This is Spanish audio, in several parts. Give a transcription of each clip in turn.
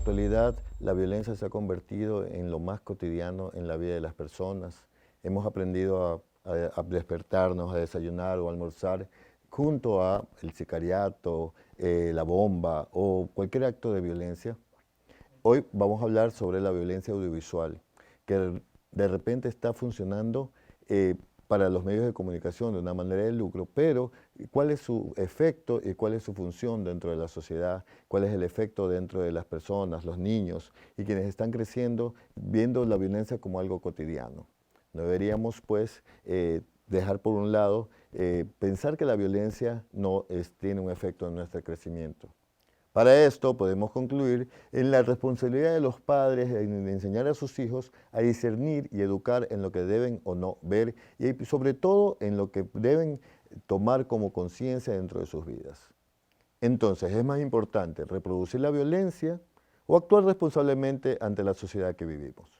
actualidad, la violencia se ha convertido en lo más cotidiano en la vida de las personas. Hemos aprendido a despertarnos, a desayunar o almorzar junto a el sicariato, la bomba o cualquier acto de violencia. Hoy vamos a hablar sobre la violencia audiovisual, que de repente está funcionando para los medios de comunicación de una manera de lucro, pero ¿cuál es su efecto y cuál es su función dentro de la sociedad? ¿Cuál es el efecto dentro de las personas, los niños y quienes están creciendo viendo la violencia como algo cotidiano? No deberíamos, pues, dejar por un lado, pensar que la violencia no tiene un efecto en nuestro crecimiento. Para esto podemos concluir en la responsabilidad de los padres en enseñar a sus hijos a discernir y educar en lo que deben o no ver y sobre todo en lo que deben tomar como conciencia dentro de sus vidas. Entonces, ¿es más importante reproducir la violencia o actuar responsablemente ante la sociedad que vivimos?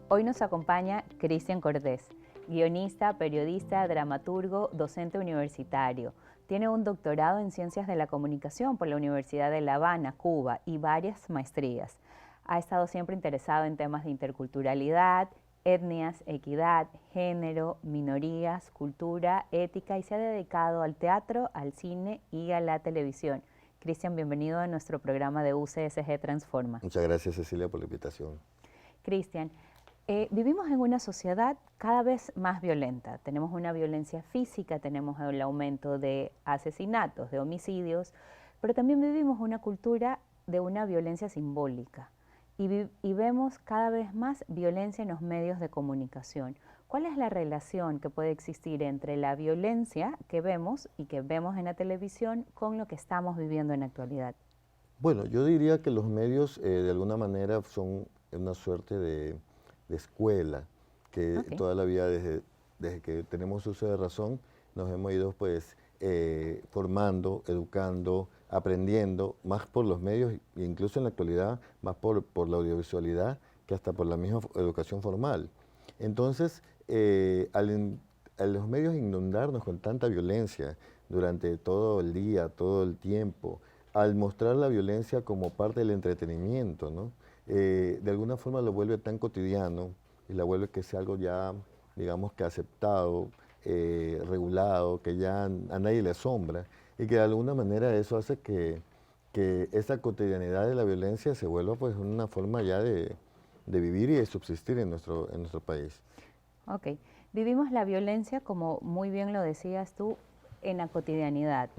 Hoy nos acompaña Cristian Cordés, guionista, periodista, dramaturgo, docente universitario. Tiene un doctorado en Ciencias de la Comunicación por la Universidad de La Habana, Cuba, y varias maestrías. Ha estado siempre interesado en temas de interculturalidad, etnias, equidad, género, minorías, cultura, ética y se ha dedicado al teatro, al cine y a la televisión. Cristian, bienvenido a nuestro programa de UCSG Transforma. Muchas gracias, Cecilia, por la invitación. Cristian, vivimos en una sociedad cada vez más violenta. Tenemos una violencia física, tenemos el aumento de asesinatos, de homicidios, pero también vivimos una cultura de una violencia simbólica y vemos cada vez más violencia en los medios de comunicación. ¿Cuál es la relación que puede existir entre la violencia que vemos y que vemos en la televisión con lo que estamos viviendo en la actualidad? Bueno, yo diría que los medios de alguna manera son una suerte de escuela, que toda la vida desde que tenemos uso de razón nos hemos ido pues formando, educando, aprendiendo, más por los medios e incluso en la actualidad más por la audiovisualidad que hasta por la misma educación formal. Entonces, a los medios inundarnos con tanta violencia durante todo el día, todo el tiempo, al mostrar la violencia como parte del entretenimiento, ¿no? De alguna forma lo vuelve tan cotidiano y la vuelve que sea algo ya, digamos que aceptado, regulado, que ya a nadie le asombra y que de alguna manera eso hace que esa cotidianidad de la violencia se vuelva pues una forma ya de vivir y de subsistir en nuestro país. Ok, vivimos la violencia, como muy bien lo decías tú, en la cotidianidad.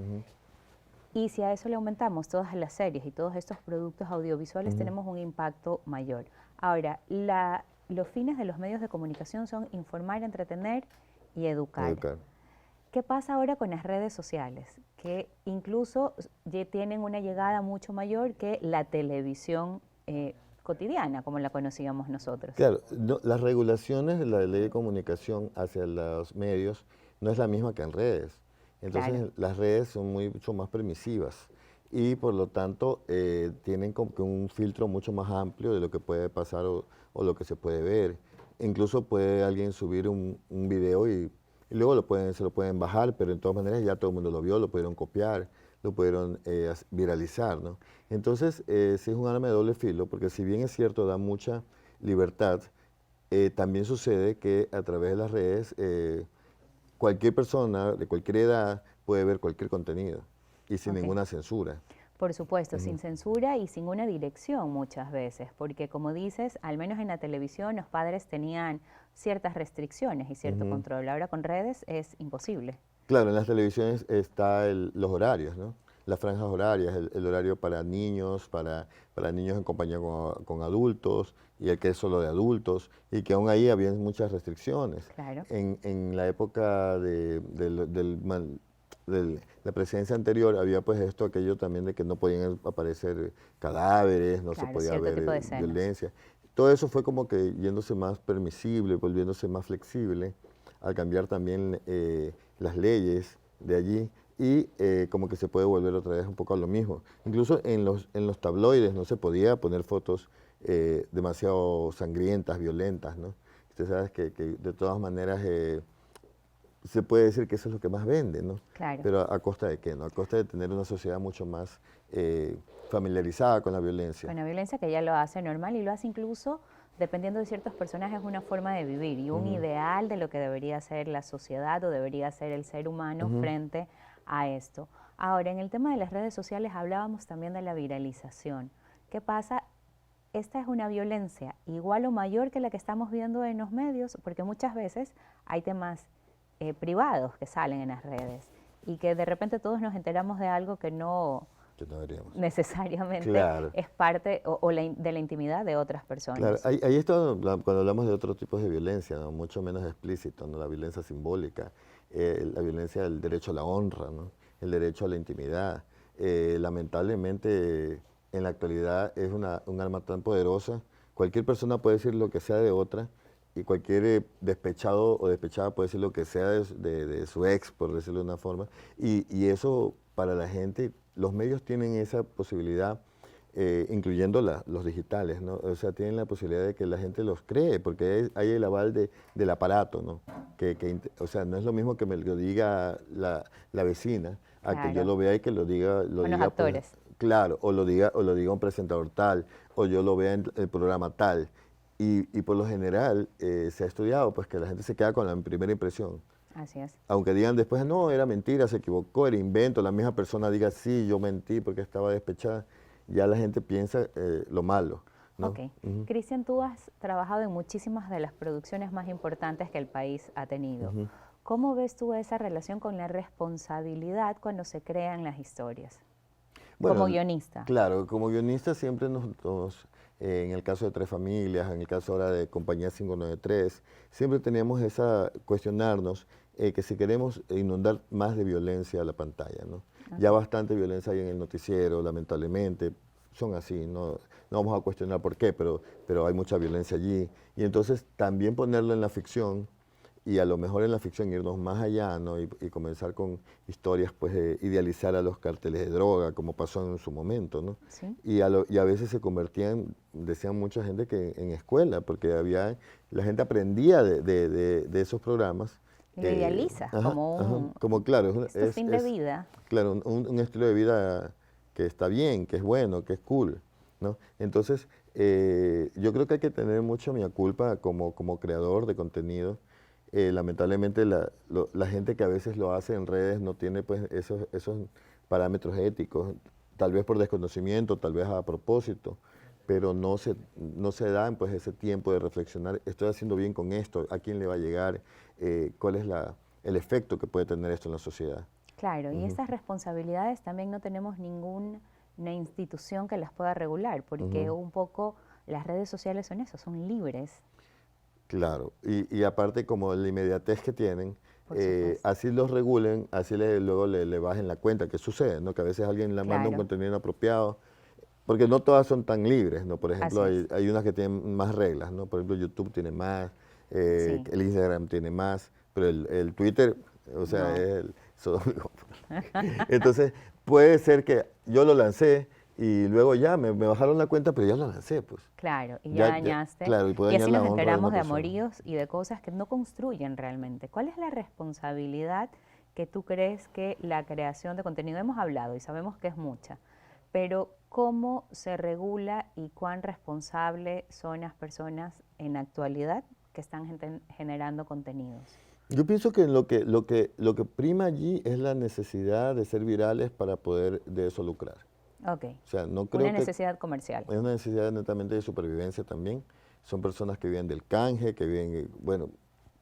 Y si a eso le aumentamos todas las series y todos estos productos audiovisuales, tenemos un impacto mayor. Ahora, los fines de los medios de comunicación son informar, entretener y educar. ¿Qué pasa ahora con las redes sociales? Que incluso ya tienen una llegada mucho mayor que la televisión cotidiana, como la conocíamos nosotros. Claro, las regulaciones de la ley de comunicación hacia los medios no es la misma que en redes. Entonces, claro, las redes son mucho más permisivas y por lo tanto tienen como que un filtro mucho más amplio de lo que puede pasar o lo que se puede ver. Incluso puede alguien subir un video y luego se lo pueden bajar, pero de todas maneras ya todo el mundo lo vio, lo pudieron copiar, lo pudieron viralizar, ¿no? Entonces, sí es un arma de doble filo, porque si bien es cierto, da mucha libertad, también sucede que a través de las redes cualquier persona de cualquier edad puede ver cualquier contenido y sin ninguna censura. Por supuesto, sin censura y sin una dirección muchas veces, porque como dices, al menos en la televisión los padres tenían ciertas restricciones y cierto control. Ahora con redes es imposible. Claro, en las televisiones están los horarios, ¿no? Las franjas horarias, el horario para niños en compañía con adultos y el que es solo de adultos y que aún ahí había muchas restricciones. Claro. En la época de la presidencia anterior había pues aquello también de que no podían aparecer cadáveres, no se podía ver violencia. Todo eso fue como que yéndose más permisible, volviéndose más flexible al cambiar también las leyes de allí y como que se puede volver otra vez un poco a lo mismo. Incluso en los tabloides no se podía poner fotos demasiado sangrientas, violentas, ¿no? usted sabe que de todas maneras se puede decir que eso es lo que más vende, ¿no? Claro. Pero ¿a costa de qué? ¿No? A costa de tener una sociedad mucho más familiarizada con la violencia. Con la violencia que ya lo hace normal y lo hace incluso, dependiendo de ciertos personajes, una forma de vivir y un ideal de lo que debería ser la sociedad o debería ser el ser humano frente a esto. Ahora, en el tema de las redes sociales hablábamos también de la viralización. ¿Qué pasa? Esta es una violencia igual o mayor que la que estamos viendo en los medios, porque muchas veces hay temas privados que salen en las redes y que de repente todos nos enteramos de algo que no necesariamente es parte de la intimidad de otras personas. Claro, ahí está cuando hablamos de otros tipos de violencia, ¿no? Mucho menos explícito, ¿no? La violencia simbólica, la violencia del derecho a la honra, ¿no? El derecho a la intimidad. Lamentablemente, en la actualidad es un arma tan poderosa. Cualquier persona puede decir lo que sea de otra y cualquier despechado o despechada puede decir lo que sea de su ex, por decirlo de una forma. Y eso para la gente, los medios tienen esa posibilidad, incluyendo los digitales, ¿no? O sea, tienen la posibilidad de que la gente los cree, porque hay el aval del aparato, ¿no? O sea, no es lo mismo que me lo diga la vecina, a que yo lo vea y que lo diga los actores. Pues, claro, o lo diga un presentador tal, o yo lo vea en el programa tal. Y por lo general se ha estudiado pues que la gente se queda con la primera impresión. Así es. Aunque digan después, no, era mentira, se equivocó, era invento, la misma persona diga, sí, yo mentí porque estaba despechada, ya la gente piensa lo malo, ¿no? Ok. Cristian, tú has trabajado en muchísimas de las producciones más importantes que el país ha tenido. ¿Cómo ves tú esa relación con la responsabilidad cuando se crean las historias? Bueno, como guionista. Claro, como guionista siempre en el caso de Tres Familias, en el caso ahora de Compañía 593, siempre teníamos cuestionarnos que si queremos inundar más de violencia a la pantalla, ¿no? Ya bastante violencia hay en el noticiero, lamentablemente, son así, no vamos a cuestionar por qué, pero hay mucha violencia allí. Y entonces también ponerlo en la ficción, y a lo mejor en la ficción irnos más allá, ¿no? Y comenzar con historias, pues, idealizar a los carteles de droga, como pasó en su momento, ¿no? ¿Sí? Y a veces se convertían, decían mucha gente, que en escuela, porque la gente aprendía de esos programas. Y lo idealiza como claro, es fin de vida. Claro, un estilo de vida que está bien, que es bueno, que es cool, ¿no? Entonces, yo creo que hay que tener mucho mea culpa como creador de contenido. Lamentablemente la gente que a veces lo hace en redes no tiene pues esos parámetros éticos, tal vez por desconocimiento, tal vez a propósito, pero no se dan pues ese tiempo de reflexionar, estoy haciendo bien con esto, a quién le va a llegar, cuál es el efecto que puede tener esto en la sociedad. Claro, y estas responsabilidades también no tenemos ninguna institución que las pueda regular, porque un poco las redes sociales son eso, son libres. Claro, y aparte como la inmediatez que tienen, así los regulen, así luego le bajen la cuenta, que sucede, ¿no? Que a veces alguien le manda un contenido inapropiado, porque no todas son tan libres, ¿no? Por ejemplo, hay unas que tienen más reglas, ¿no? Por ejemplo, YouTube tiene más, el Instagram tiene más, pero el Twitter, o sea, entonces puede ser que yo lo lancé, y luego ya me bajaron la cuenta, pero ya la lancé, pues. Claro, y ya dañaste. Claro, y así nos enteramos de amoríos y de cosas que no construyen realmente. ¿Cuál es la responsabilidad que tú crees que la creación de contenido, hemos hablado y sabemos que es mucha, pero cómo se regula y cuán responsables son las personas en la actualidad que están generando contenidos? Yo pienso que lo que prima allí es la necesidad de ser virales para poder de eso lucrar. Ok, o sea, no creo una necesidad comercial. Es una necesidad netamente de supervivencia también. Son personas que viven del canje, que viven, bueno,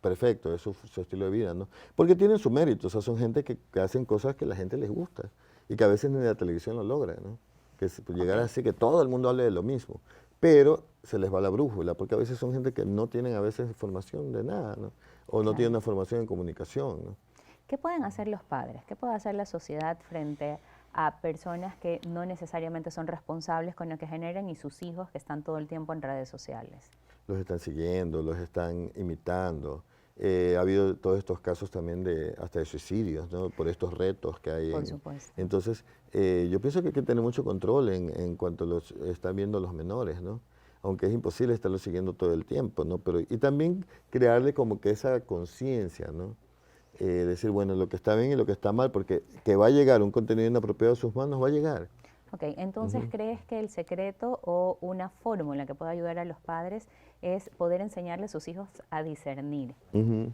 perfecto, es su estilo de vida, ¿no? Porque tienen su mérito, o sea, son gente que hacen cosas que a la gente les gusta y que a veces ni la televisión lo logra, ¿no? Que llegar así, que todo el mundo hable de lo mismo, pero se les va la brújula, porque a veces son gente que no tienen a veces formación de nada, ¿no? O no tienen una formación en comunicación, ¿no? ¿Qué pueden hacer los padres? ¿Qué puede hacer la sociedad frente a personas que no necesariamente son responsables con lo que generan y sus hijos que están todo el tiempo en redes sociales? Los están siguiendo, los están imitando. Ha habido todos estos casos también hasta de suicidios, ¿no? Por estos retos que hay. Por supuesto. Entonces, yo pienso que hay que tener mucho control en cuanto los están viendo los menores, ¿no? aunque es imposible estarlo siguiendo todo el tiempo, ¿no? Pero, y también crearle como que esa conciencia, ¿no? Decir, bueno, lo que está bien y lo que está mal, porque que va a llegar un contenido inapropiado a sus manos, va a llegar. Ok, entonces ¿crees que el secreto o una fórmula que pueda ayudar a los padres es poder enseñarle a sus hijos a discernir? Ujú,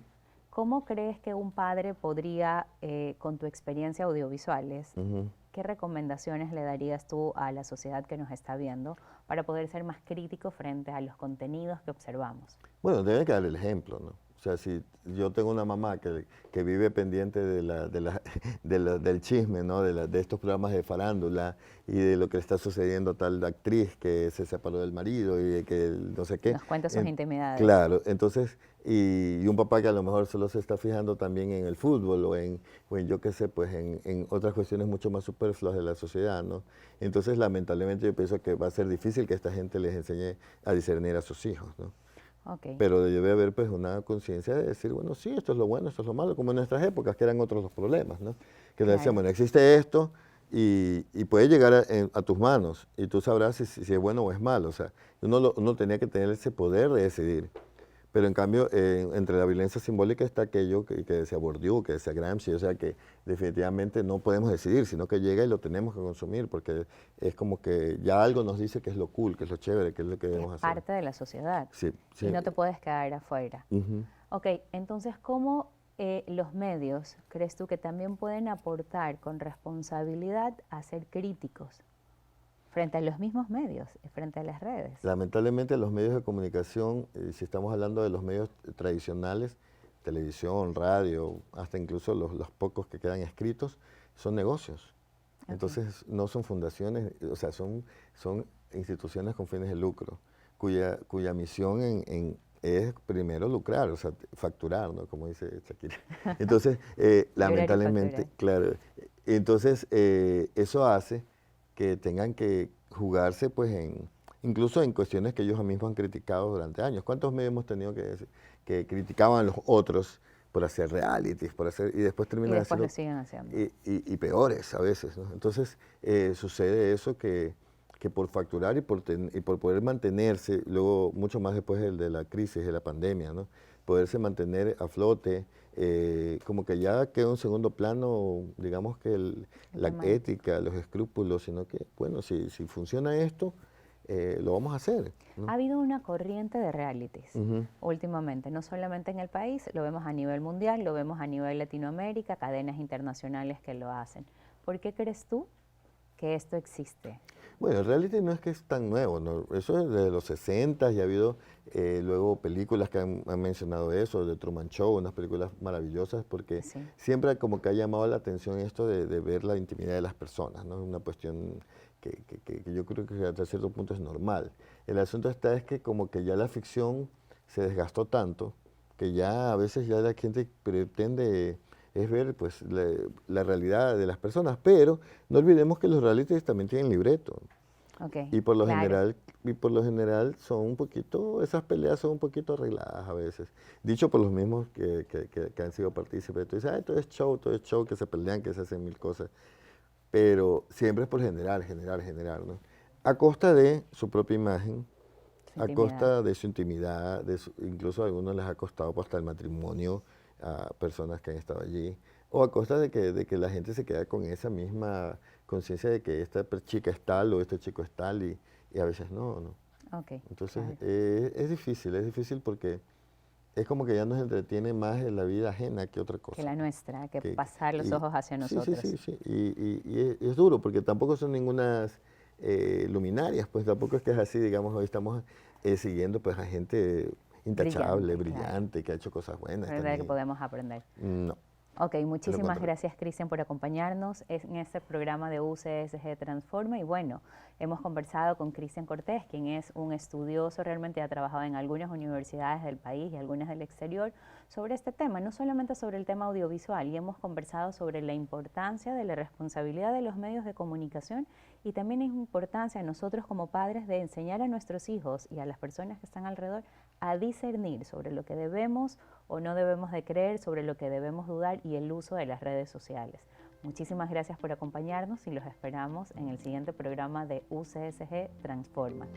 ¿Cómo crees que un padre podría, con tu experiencia audiovisuales, ujú. qué recomendaciones le darías tú a la sociedad que nos está viendo para poder ser más crítico frente a los contenidos que observamos? Bueno, debe que dar el ejemplo, ¿no? O sea, si yo tengo una mamá que vive pendiente del chisme, ¿no? De estos programas de farándula y de lo que le está sucediendo a tal actriz que se separó del marido y de que no sé qué. Nos cuenta sus intimidades. Claro, entonces, y un papá que a lo mejor solo se está fijando también en el fútbol o en yo qué sé, pues en otras cuestiones mucho más superfluas de la sociedad, ¿no? Entonces, lamentablemente yo pienso que va a ser difícil que esta gente les enseñe a discernir a sus hijos, ¿no? Ok, Pero debe haber pues una conciencia de decir, bueno, sí, esto es lo bueno, esto es lo malo, como en nuestras épocas, que eran otros los problemas, ¿no? Que nos decían, claro. bueno, existe esto y puede llegar a tus manos y tú sabrás si es bueno o es malo. O sea, uno tenía que tener ese poder de decidir. Pero en cambio, entre la violencia simbólica está aquello que decía Bourdieu, que decía Gramsci, o sea que definitivamente no podemos decidir, sino que llega y lo tenemos que consumir, porque es como que ya algo nos dice que es lo cool, que es lo chévere, que es lo que Es debemos hacer. parte de la sociedad Sí, sí. y no te puedes quedar afuera. Ujú. Ok, entonces, ¿cómo los medios crees tú que también pueden aportar con responsabilidad a ser críticos frente a los mismos medios, frente a las redes? Lamentablemente los medios de comunicación, si estamos hablando de los medios tradicionales, televisión, radio, hasta incluso los pocos que quedan escritos, son negocios. Ok, Entonces no son fundaciones, o sea, son instituciones con fines de lucro, cuya misión es primero lucrar, o sea, facturar, ¿no? Como dice Shakira. Entonces, llorar y lamentablemente, facturar. claro, entonces eso hace que tengan que jugarse pues incluso en cuestiones que ellos mismos han criticado durante años. ¿Cuántos medios hemos tenido que criticaban a los otros por hacer realities, y después Y terminan después lo haciendo siguen haciendo. y peores a veces, ¿no? Entonces sucede eso que por facturar y por poder mantenerse, luego mucho más después de la crisis, de la pandemia, ¿no? Poderse mantener a flote, como que ya queda en segundo plano, digamos que El la tema ético. ética, los escrúpulos, sino que, bueno, si funciona esto, lo vamos a hacer, Ha ¿no? habido una corriente de realities Ujú. últimamente, no solamente en el país, lo vemos a nivel mundial, lo vemos a nivel Latinoamérica, cadenas internacionales que lo hacen. ¿Por qué crees tú que esto existe? Bueno, el reality no es que es tan nuevo, ¿no? Eso es de los 60 y ha habido luego películas que han mencionado eso, de Truman Show, unas películas maravillosas, porque Sí, siempre como que ha llamado la atención esto de ver la intimidad de las personas, ¿no? Una cuestión que yo creo que hasta cierto punto es normal. El asunto está es que como que ya la ficción se desgastó tanto, que ya a veces ya la gente pretende es ver pues la realidad de las personas, pero no olvidemos que los realities también tienen libreto ok, y por lo claro. general son un poquito, esas peleas son un poquito arregladas a veces, dicho por los mismos que han sido partícipes. Tú dices, todo es show, que se pelean, que se hacen mil cosas, pero siempre es por generar, ¿no? A costa de su propia imagen, Su a intimidad. costa de su intimidad, incluso a algunos les ha costado pues, hasta el matrimonio a personas que han estado allí, o a costa de que la gente se queda con esa misma conciencia de que esta chica es tal o este chico es tal y a veces no, ¿no? Ok, Entonces claro. es difícil porque es como que ya nos entretiene más en la vida ajena que otra Que cosa. la nuestra, que Que, pasar los y, ojos hacia sí, sí, sí, nosotros. sí, y es duro porque tampoco son ningunas luminarias, pues tampoco es que es así, digamos, hoy estamos siguiendo pues a gente intachable, Brillante, claro. brillante, que ha hecho cosas buenas. ¿Verdad que podemos aprender? No, Ok, es lo muchísimas contrario. gracias, Cristian, por acompañarnos en este programa de UCSG Transforma. Y bueno, hemos conversado con Cristian Cortés, quien es un estudioso, realmente ha trabajado en algunas universidades del país y algunas del exterior, sobre este tema, no solamente sobre el tema audiovisual, y hemos conversado sobre la importancia de la responsabilidad de los medios de comunicación y también la importancia a nosotros como padres de enseñar a nuestros hijos y a las personas que están alrededor a discernir sobre lo que debemos o no debemos de creer, sobre lo que debemos dudar y el uso de las redes sociales. Muchísimas gracias por acompañarnos y los esperamos en el siguiente programa de UCSG Transforma.